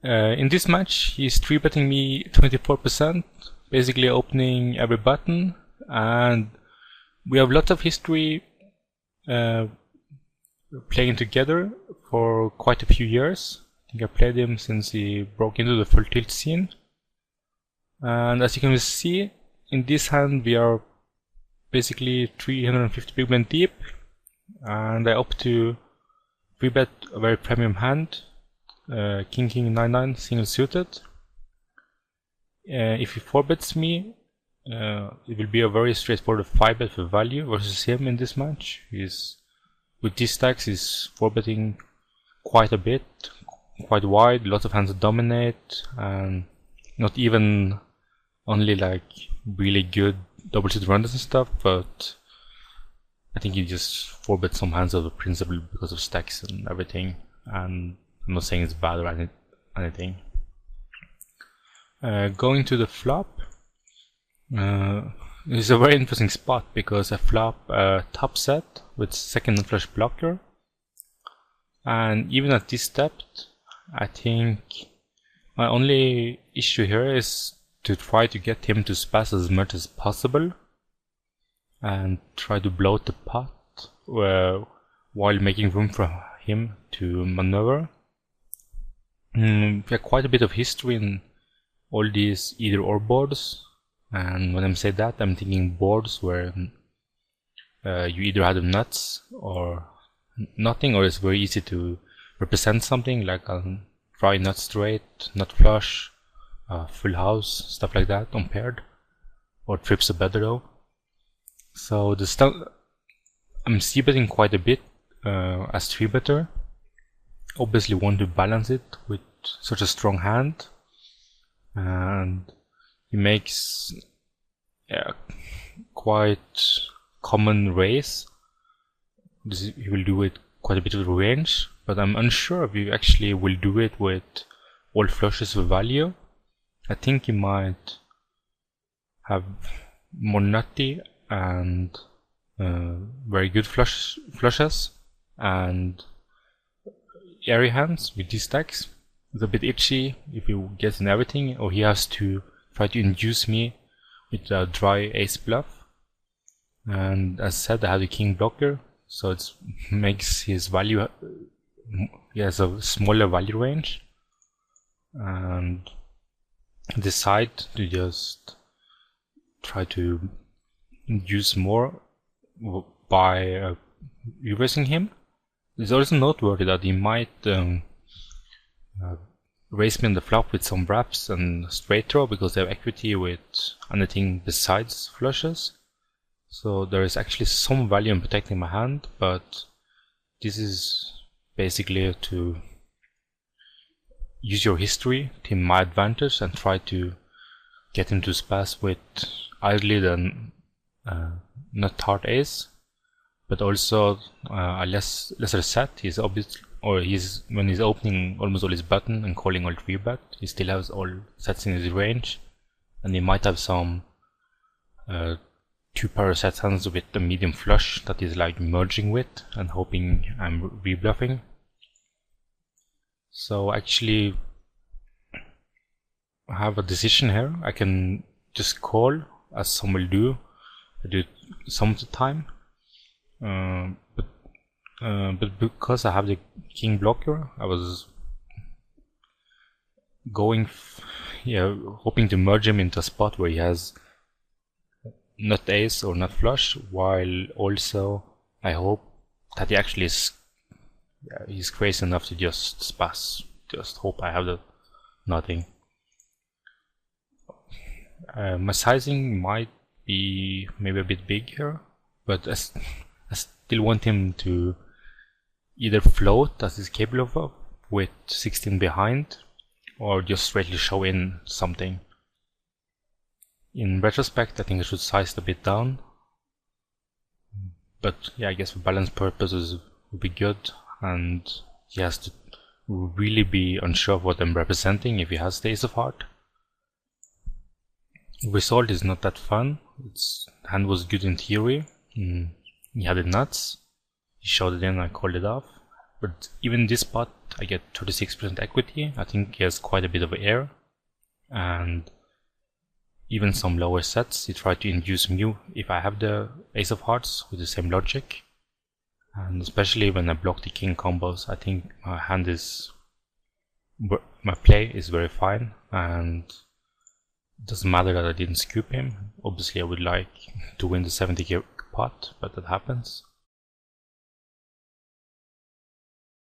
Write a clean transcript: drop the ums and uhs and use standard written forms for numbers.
In this match, he's 3-betting me 24%, basically opening every button, and we have lots of history playing together for quite a few years. I think I played him since he broke into the full tilt scene. And as you can see, in this hand we are basically 350 big blind deep, and I opt to 3-bet a very premium hand, King King 9-9 single suited. If he 4-bets me, it will be a very straightforward 5-bet for value versus him in this match. With these stacks, he's 4-betting quite a bit, quite wide, lots of hands to dominate, and not even only like really good double suited runners and stuff, but I think he just 4-bets some hands out of principle because of stacks and everything, and I'm not saying it's bad or anything. Going to the flop, it's a very interesting spot because I flop a top set with second flush blocker, and even at this step, I think my only issue here is to try to get him to spaz as much as possible and try to bloat the pot while making room for him to maneuver. We have quite a bit of history in all these either or boards, and when I say that, I'm thinking boards where you either have the nuts or nothing, or it's very easy to represent something like a try nut straight, nut flush, full house, stuff like that, unpaired, or trips are better though. So I'm c-betting quite a bit as 3-better. Obviously want to balance it with such a strong hand, and he makes quite common raise. He will do it quite a bit of range, but I'm unsure if he actually will do it with all flushes of value. I think he might have more nutty and very good flushes and airy hands with these stacks. It's a bit itchy if he gets in everything, or he has to try to induce me with a dry ace bluff. And as said, I have the king blocker, so it makes his value, he has a smaller value range, and decide to just try to induce more by reversing him. It's also noteworthy that he might raise me on the flop with some wraps and straight throw because they have equity with anything besides flushes. So there is actually some value in protecting my hand, but this is basically to use your history to my advantage and try to get him to spaz with idly the not hard ace, but also a lesser set. He's obviously, or when he's opening almost all his button and calling all 3-bet, he still has all sets in his range, and he might have some 2-pair set hands with a medium flush that he's like merging with and hoping I'm rebluffing. So actually I have a decision here. I can just call, as some will do. I do it some of the time, but because I have the king blocker, I was going hoping to merge him into a spot where he has nut ace or nut flush, while also I hope that he actually is he's crazy enough to just spaz. Just hope I have the nothing. My sizing might be maybe a bit big here, but I still want him to either float as he's capable of with 16 behind, or just straightly show in something. In retrospect, I think I should size it a bit down, but yeah, I guess for balance purposes it would be good, and he has to really be unsure of what I'm representing if he has the ace of heart. Result is not that fun. Its hand was good in theory. He had the nuts. He showed it in, I called it off. But even this pot, I get 36% equity. I think he has quite a bit of air, and even some lower sets, he tried to induce me if I have the ace of hearts with the same logic. And especially when I block the king combos, I think my hand is, my play is very fine, and it doesn't matter that I didn't scoop him. Obviously I would like to win the 70k pot, but that happens.